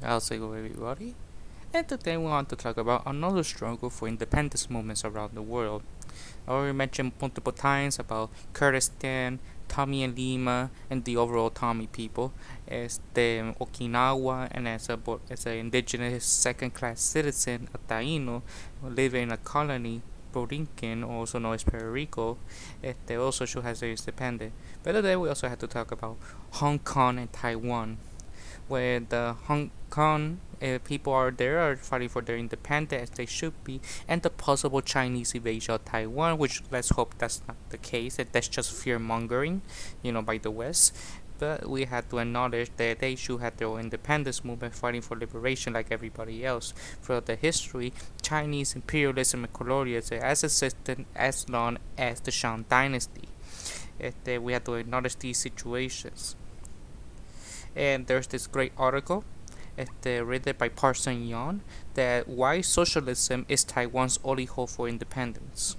How's it going, everybody? And today we want to talk about another struggle for independence movements around the world. I already mentioned multiple times about Kurdistan, Tommy and Lima, and the overall Tommy people as the Okinawa and as an indigenous second-class citizen, a Taino, living in a colony, Borinquen, also known as Puerto Rico, they also should have their independence. But today we also have to talk about Hong Kong and Taiwan where the Hong Kong people are fighting for their independence as they should be, and the possible Chinese invasion of Taiwan, which let's hope that's not the case, that that's just fear mongering, by the West. But we have to acknowledge that they should have their own independence movement fighting for liberation like everybody else. Throughout the history, Chinese imperialism and colonialism has existed as long as the Shang Dynasty. We have to acknowledge these situations. And there's this great article written by Parson Yan that why socialism is Taiwan's only hope for independence.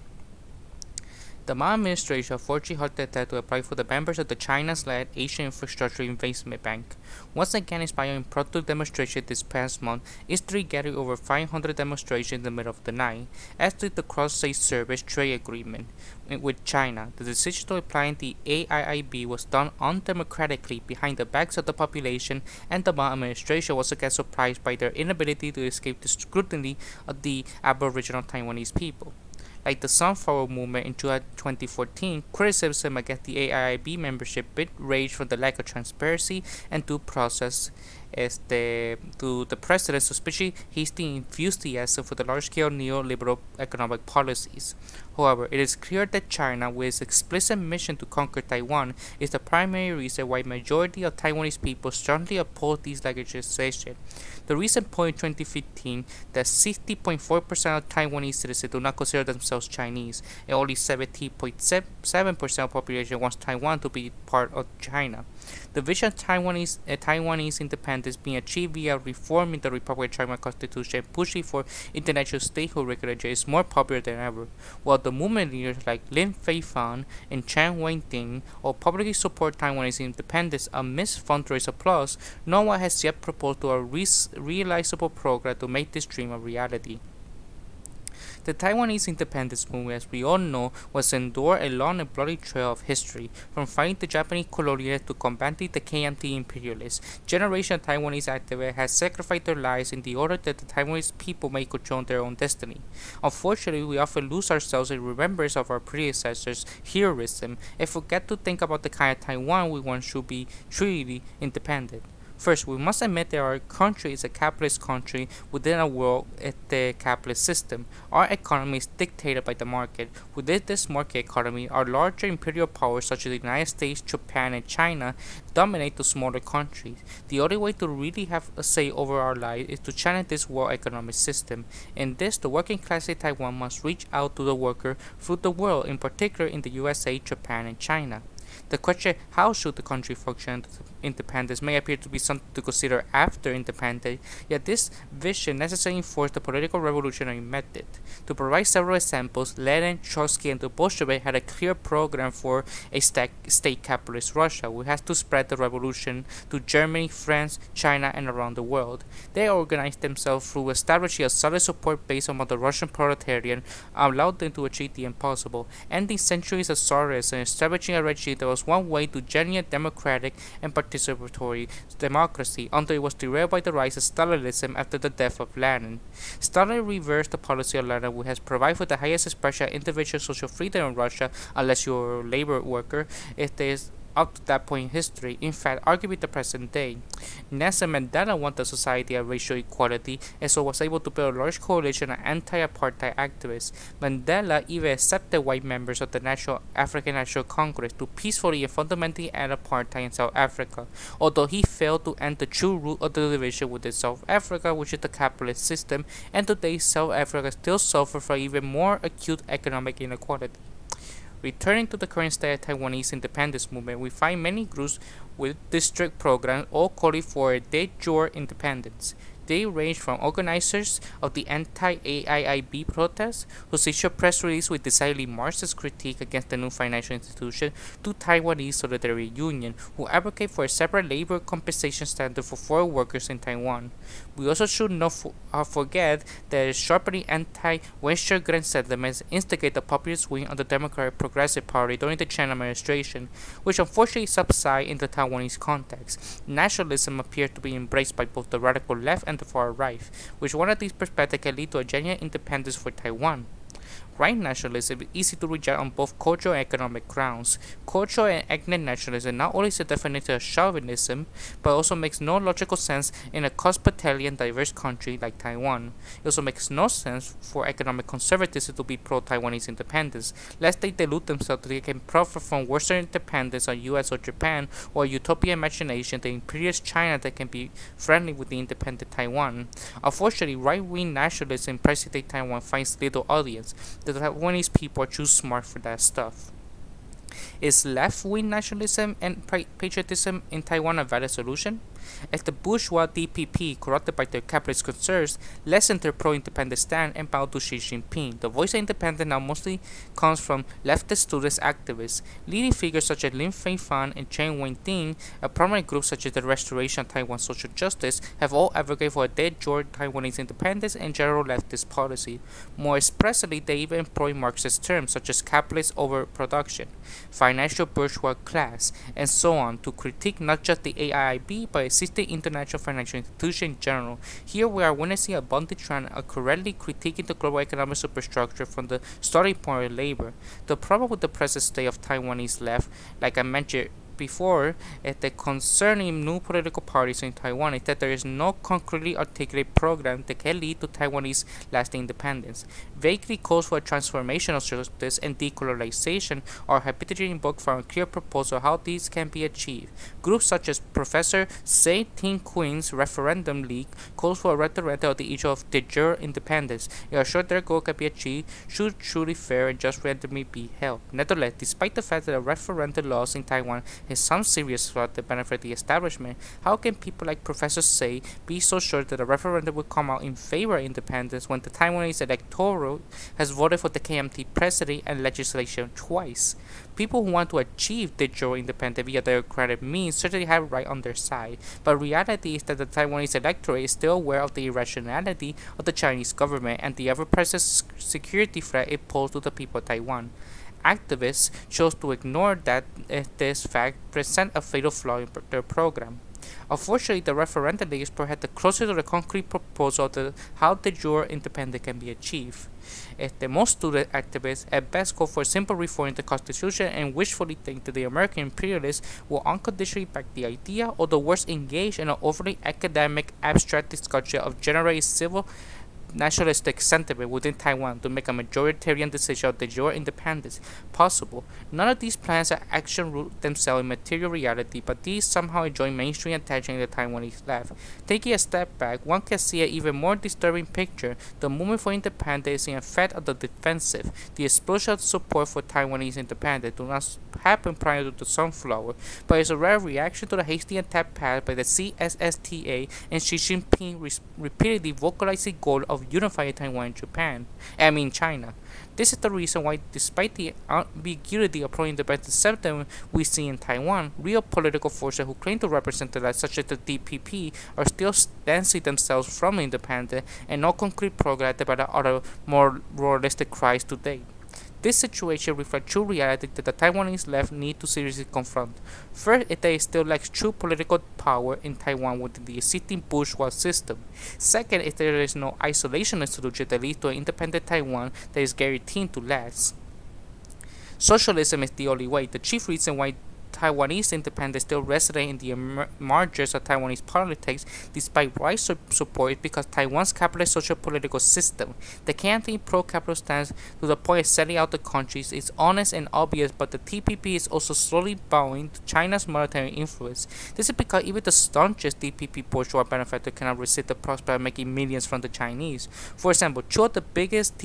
The Ma administration unfortunately halted to apply for the members of the China's-led Asian Infrastructure Investment Bank. Once again, inspiring impromptu demonstration this past month, history gathered over 500 demonstrations in the middle of the night, as did the Cross-Strait Service Trade Agreement with China. The decision to apply the AIIB was done undemocratically behind the backs of the population, and the Ma administration was again surprised by their inability to escape the scrutiny of the Aboriginal Taiwanese people. Like the Sunflower Movement in 2014, criticism against the AIIB membership bid raged from the lack of transparency and due process to the president's suspiciously hasty enthusiasm for the large-scale neoliberal economic policies. However, it is clear that China, with its explicit mission to conquer Taiwan, is the primary reason why majority of Taiwanese people strongly oppose these legislation. The recent poll in 2015 that 60.4% of Taiwanese citizens do not consider themselves Chinese, and only 70.7% of the population wants Taiwan to be part of China. The vision of Taiwanese independence being achieved via reforming the Republic of China Constitution and pushing for international statehood recognition is more popular than ever, while the movement leaders like Lin Feifan and Chan Wei-ting all publicly support Taiwanese independence amidst fundraising applause. No one has yet proposed to a realizable program to make this dream a reality. The Taiwanese independence movement, as we all know, was endured a long and bloody trail of history, from fighting the Japanese colonialists to combating the KMT imperialists. Generations of Taiwanese activists have sacrificed their lives in the order that the Taiwanese people may control their own destiny. Unfortunately, we often lose ourselves in remembrance of our predecessors' heroism and forget to think about the kind of Taiwan we want should be truly independent. First, we must admit that our country is a capitalist country within a world at the capitalist system. Our economy is dictated by the market. Within this market economy, our larger imperial powers such as the United States, Japan, and China dominate the smaller countries. The only way to really have a say over our lives is to challenge this world economic system. In this, the working class in Taiwan must reach out to the worker through the world, in particular in the USA, Japan, and China. The question, how should the country function under independence, may appear to be something to consider after independence, yet this vision necessarily enforced the political revolutionary method. To provide several examples, Lenin, Trotsky, and the Bolsheviks had a clear program for a state capitalist Russia, which has to spread the revolution to Germany, France, China, and around the world. They organized themselves through establishing a solid support base among the Russian proletariat, allowed them to achieve the impossible, ending centuries of Tsarist and establishing a regime that was one way to genuine democratic and participatory democracy until it was derailed by the rise of Stalinism after the death of Lenin. Stalin reversed the policy of Lenin, which has provided for the highest expression of individual social freedom in Russia, unless you're a labor worker. It is up to that point in history, in fact, arguably the present day. Nelson Mandela wanted a society of racial equality and so was able to build a large coalition of anti-apartheid activists. Mandela even accepted white members of the African National Congress to peacefully and fundamentally end apartheid in South Africa, although he failed to end the true root of the division within South Africa, which is the capitalist system, and today South Africa still suffers from even more acute economic inequality. Returning to the current state of Taiwanese independence movement, we find many groups with district programs all calling for a de jure independence. They range from organizers of the anti-AIIB protests, who issued press release with decidedly Marxist critique against the new financial institution, to Taiwanese Solidarity Union, who advocate for a separate labor compensation standard for foreign workers in Taiwan. We also should not forget that sharply anti-Western grand sentiments instigate the populist wing of the Democratic Progressive Party during the Chen administration, which unfortunately subside in the Taiwanese context. Nationalism appears to be embraced by both the radical left and the far right, which one of these perspectives can lead to a genuine independence for Taiwan. Right nationalism is easy to reject on both cultural and economic grounds. Cultural and ethnic nationalism not only is a definition of chauvinism, but also makes no logical sense in a cosmopolitan diverse country like Taiwan. It also makes no sense for economic conservatism to be pro-Taiwanese independence, lest they delude themselves that they can profit from Western independence on US or Japan, or a utopian imagination that imperialist China that can be friendly with the independent Taiwan. Unfortunately, right-wing nationalism in present-day Taiwan finds little audience. The Taiwanese people are too smart for that stuff. Is left-wing nationalism and patriotism in Taiwan a valid solution? As the bourgeois DPP, corrupted by their capitalist concerns, lessened their pro-independence stand and bowed to Xi Jinping, the voice of independence now mostly comes from leftist student activists. Leading figures such as Lin Feifan and Chen Wen-ting, a prominent group such as the Restoration of Taiwan Social Justice, have all advocated for a de jure Taiwanese independence and general leftist policy. More expressly, they even employ Marxist terms such as capitalist overproduction, financial bourgeois class, and so on to critique not just the AIIB but existing international financial institutions in general. Here we are witnessing a abundant trend of correctly critiquing the global economic superstructure from the starting point of labor. The problem with the present state of Taiwanese left, like I mentioned before, is that concerning new political parties in Taiwan is that there is no concretely articulated program that can lead to Taiwanese lasting independence. Vaguely calls for a transformation of justice and decolonization are habitually invoked for a clear proposal how these can be achieved. Groups such as Professor Say Ting Queen's Referendum League calls for a referendum of the issue of de jure independence. They are sure their goal can be achieved should truly fair and just randomly be held. Nevertheless, despite the fact that the referendum laws in Taiwan has some serious flaws that benefit the establishment, how can people like Professor Say be so sure that a referendum will come out in favor of independence when the Taiwanese electorate has voted for the KMT president and legislation twice? People who want to achieve de jure independence via democratic means certainly have right on their side, but reality is that the Taiwanese electorate is still aware of the irrationality of the Chinese government and the ever-present security threat it poses to the people of Taiwan. Activists chose to ignore that this fact present a fatal flaw in their program. Unfortunately, the referendum is perhaps the closest to the concrete proposal of how de jure independence can be achieved. If the most student activists at best call for simple reform in the Constitution and wishfully think that the American imperialists will unconditionally back the idea, or the worst engage in an overly academic, abstract discussion of generating civil nationalistic sentiment within Taiwan to make a majoritarian decision of de jure independence possible. None of these plans or action root themselves in material reality, but these somehow enjoy mainstream attention in the Taiwanese left. Taking a step back, one can see an even more disturbing picture. The movement for independence is in effect of the defensive. The explosion of support for Taiwanese independence do not happen prior to the sunflower, but is a rare reaction to the hasty attack path by the CSSTA and Xi Jinping repeatedly vocalizing goal of unifying Taiwan and China. This is the reason why, despite the ambiguity of pro-independence sentiment we see in Taiwan, real political forces who claim to represent the left, such as the DPP, are still distancing themselves from independence, and no concrete progress developed other more realistic cries to date. This situation reflects true reality that the Taiwanese left need to seriously confront. First, it still lacks true political power in Taiwan within the existing bourgeois system. Second, there is no isolationist solution that leads to an independent Taiwan that is guaranteed to last. Socialism is the only way. The chief reason why Taiwanese independence still resonates in the margins of Taiwanese politics despite wide support is because Taiwan's capitalist social political system, the KMT pro-capital stance to the point of selling out the countries, is honest and obvious, but the TPP is also slowly bowing to China's military influence. This is because even the staunchest DPP bourgeois benefactor cannot resist the prospect of making millions from the Chinese. For example, two of the biggest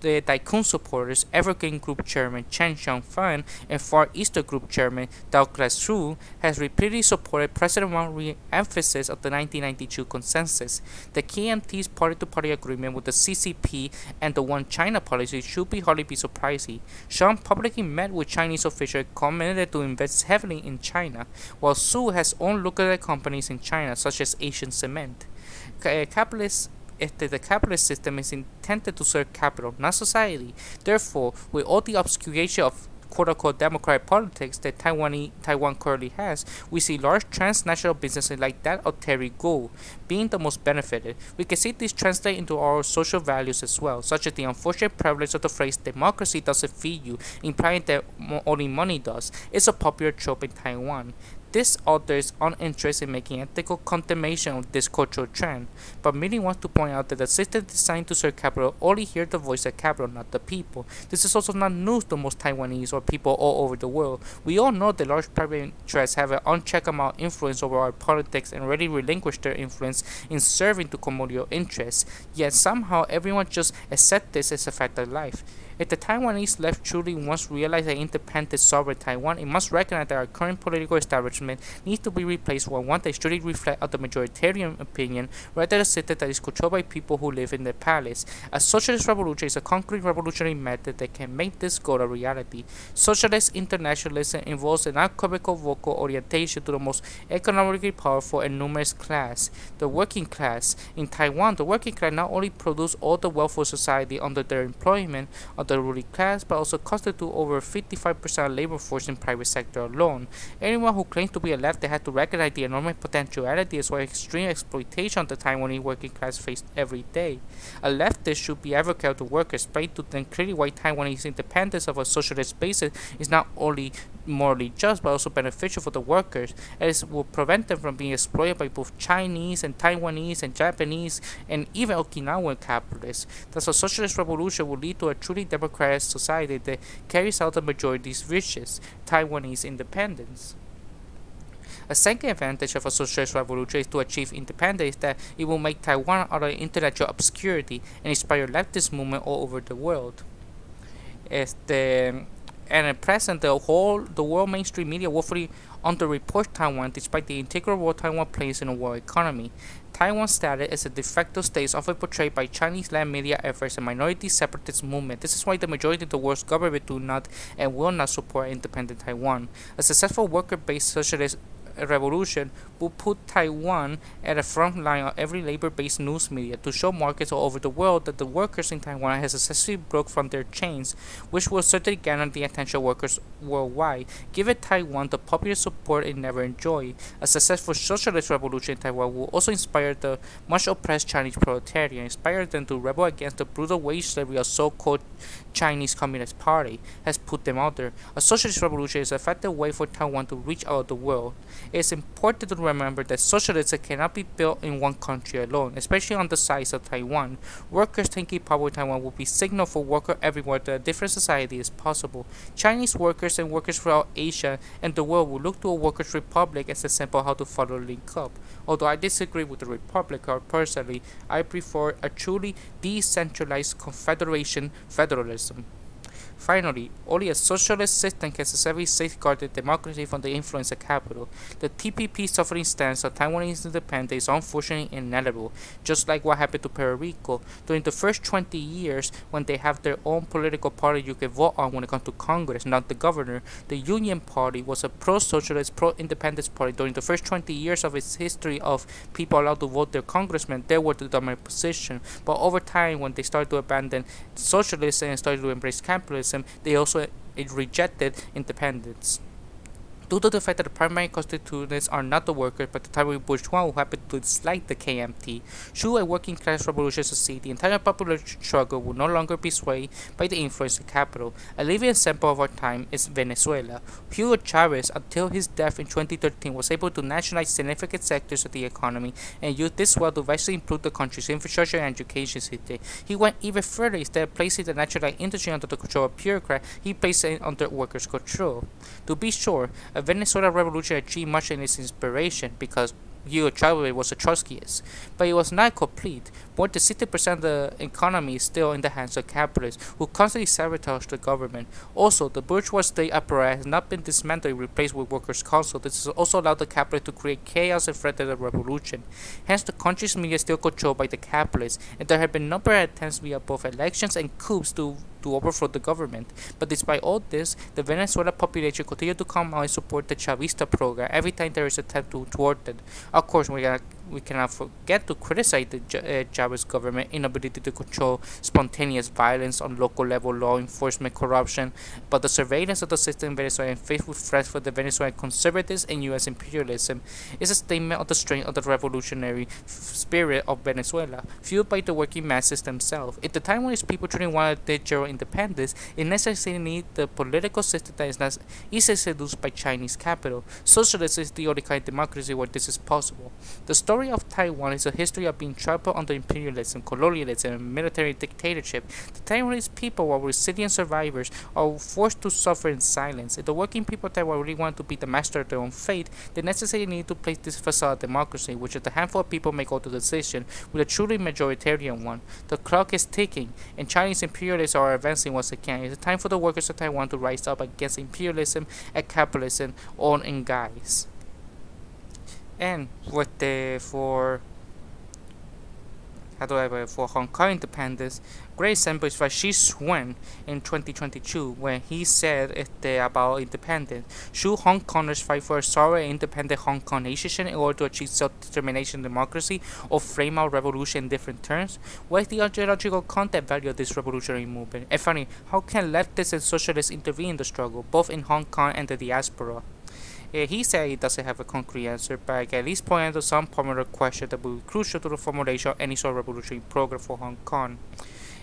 the Tycoon supporters, Evergreen Group Chairman Chen Xiangfan and Far Eastern Group Chairman Douglas Hu has repeatedly supported President Wang's re-emphasis of the 1992 consensus. The KMT's party-to-party agreement with the CCP and the One China policy should hardly be surprising. Xiang publicly met with Chinese officials and committed to invest heavily in China, while Su has owned lucrative companies in China, such as Asian Cement. The capitalist system is intended to serve capital, not society. Therefore, with all the obscuration of quote-unquote democratic politics that Taiwan currently has, we see large transnational businesses like that of Terry Gou being the most benefited. We can see this translate into our social values as well, such as the unfortunate prevalence of the phrase democracy doesn't feed you, implying that only money does. It's a popular trope in Taiwan. This author is uninterested in making ethical condemnation of this cultural trend, but merely wants to point out that the system designed to serve capital only hears the voice of capital, not the people. This is also not news to most Taiwanese or people all over the world. We all know that large private interests have an unchecked amount of influence over our politics and already relinquished their influence in serving to communal interests, yet somehow everyone just accepts this as a fact of life. If the Taiwanese left truly wants to realize an independent sovereign Taiwan, it must recognize that our current political establishment needs to be replaced with one that strictly reflects the majoritarian opinion rather than a system that is controlled by people who live in the palace. A socialist revolution is a concrete revolutionary method that can make this goal a reality. Socialist internationalism involves an unequivocal vocal orientation to the most economically powerful and numerous class, the working class. In Taiwan, the working class not only produce all the wealth of society under their employment of the ruling class, but also constitute over 55% of labor force in private sector alone. Anyone who claims to be a leftist has to recognize the enormous potentiality as well as extreme exploitation of the Taiwanese working class faced every day. A leftist should be advocate of the workers, explain to them clearly why Taiwanese independence of a socialist basis is not only morally just but also beneficial for the workers, as it will prevent them from being exploited by both Chinese and Taiwanese and Japanese and even Okinawan capitalists. Thus, a socialist revolution will lead to a truly democratic society that carries out the majority's wishes, Taiwanese independence. A second advantage of a socialist revolution is to achieve independence is that it will make Taiwan out of intellectual obscurity and inspire leftist movement all over the world. And at present, the world mainstream media woefully underreports Taiwan despite the integral role Taiwan plays in the world economy. Taiwan's status as a de facto state is often portrayed by Chinese-led media efforts and minority separatist movement. This is why the majority of the world's government do not and will not support independent Taiwan. A successful worker-based socialist revolution will put Taiwan at the front line of every labor-based news media to show markets all over the world that the workers in Taiwan have successfully broke from their chains, which will certainly garner the attention of workers worldwide, giving Taiwan the popular support it never enjoyed. A successful socialist revolution in Taiwan will also inspire the much oppressed Chinese proletariat, inspire them to rebel against the brutal wage slavery of so-called Chinese Communist Party has put them out there. A socialist revolution is an effective way for Taiwan to reach out the world. It is important to remember that socialism cannot be built in one country alone, especially on the size of Taiwan. Workers taking power in Taiwan will be signal for workers everywhere that a different society is possible. Chinese workers and workers throughout Asia and the world will look to a workers' republic as a sample how to follow link up. Although I disagree with the republic, or personally, I prefer a truly decentralized confederation federalism. Finally, only a socialist system can successfully safeguard the democracy from the influence of capital. The TPP suffering stance of Taiwanese independence is unfortunately inevitable, just like what happened to Puerto Rico. During the first 20 years, when they have their own political party you can vote on when it comes to Congress, not the governor, the Union Party was a pro-socialist, pro-independence party. During the first 20 years of its history of people allowed to vote their congressmen, they were the dominant position. But over time, when they started to abandon socialism and started to embrace capitalism, they also rejected independence. Due to the fact that the primary constituents are not the workers but the Taiwanese bourgeois who happen to dislike the KMT, should a working class revolution succeed, the entire popular struggle will no longer be swayed by the influence of capital. A living example of our time is Venezuela. Hugo Chavez, until his death in 2013, was able to nationalize significant sectors of the economy and use this wealth to vastly improve the country's infrastructure and education system. He went even further. Instead of placing the nationalized industry under the control of bureaucrats, he placed it under workers' control. To be sure, a Venezuela revolution achieved much in its inspiration because Hugo Chavez was a Trotskyist, but it was not complete. More than 60% of the economy is still in the hands of capitalists who constantly sabotage the government. Also, the bourgeois state apparatus has not been dismantled and replaced with workers' council. This has also allowed the capitalists to create chaos and threaten a revolution. Hence, the country's media is still controlled by the capitalists, and there have been a number of attempts via both elections and coups to overthrow the government. But despite all this, the Venezuelan population continued to come out and support the Chavista program every time there is an attempt to thwart it. Of course, we cannot forget to criticize the Chavez government inability to control spontaneous violence on local level, law enforcement, corruption, but the surveillance of the system in Venezuela and faced with threats for the Venezuelan conservatives and U.S. imperialism is a statement of the strength of the revolutionary spirit of Venezuela, fueled by the working masses themselves. If the Taiwanese people truly wanted their general independence, it necessarily needs the political system that is not easily seduced by Chinese capital. Socialism is the only kind of democracy where this is possible. The story of Taiwan is a history of being trampled under imperialism, colonialism, and military dictatorship. The Taiwanese people, while resilient survivors, are forced to suffer in silence. If the working people of Taiwan really want to be the master of their own fate, they necessarily need to place this facade of democracy, which is a handful of people make all the decision, with a truly majoritarian one. The clock is ticking, and Chinese imperialists are advancing once again. It is time for the workers of Taiwan to rise up against imperialism and capitalism all in guise. And for Hong Kong independence, great example is by Xi Swen in 2022 when he said about independence. Should Hong Kongers fight for a sovereign independent Hong Kong nation in order to achieve self-determination and democracy, or frame out revolution in different terms? What is the ideological content value of this revolutionary movement? And finally, how can leftists and socialists intervene in the struggle, both in Hong Kong and the diaspora? He said he doesn't have a concrete answer, but I can at least point out to some prominent questions that will be crucial to the formulation of any sort of revolutionary program for Hong Kong.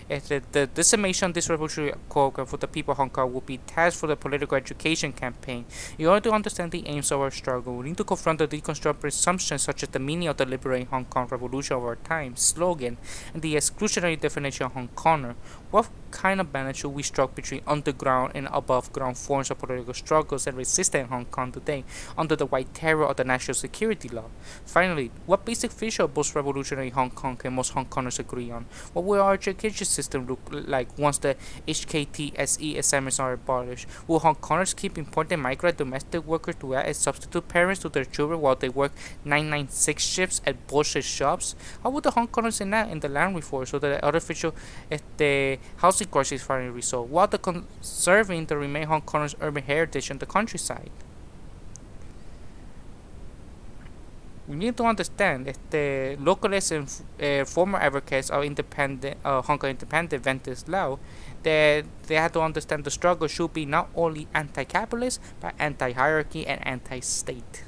The dissemination of this revolutionary program for the people of Hong Kong will be tasked for the political education campaign. In order to understand the aims of our struggle, we need to confront the deconstruct presumptions such as the meaning of the liberating Hong Kong revolution of our time, slogan, and the exclusionary definition of Hong Konger. What kind of balance should we strike between underground and above ground forms of political struggles and resistance in Hong Kong today under the white terror of the national security law? Finally, what basic feature of both revolutionary Hong Kong can most Hong Kongers agree on? What will our education system look like once the HKTSE assignments are abolished? Will Hong Kongers keep importing migrant domestic workers to act as substitute parents to their children while they work 996 shifts at bullshit shops? How would the Hong Kongers enact in the land reform so that the artificial the housing crisis finally resolved, while conserving the remaining Hong Kongers' urban heritage in the countryside? We need to understand that the localists and former advocates of independent Hong Kong independent Ventus Lau, that they had to understand the struggle should be not only anti-capitalist but anti-hierarchy and anti-state.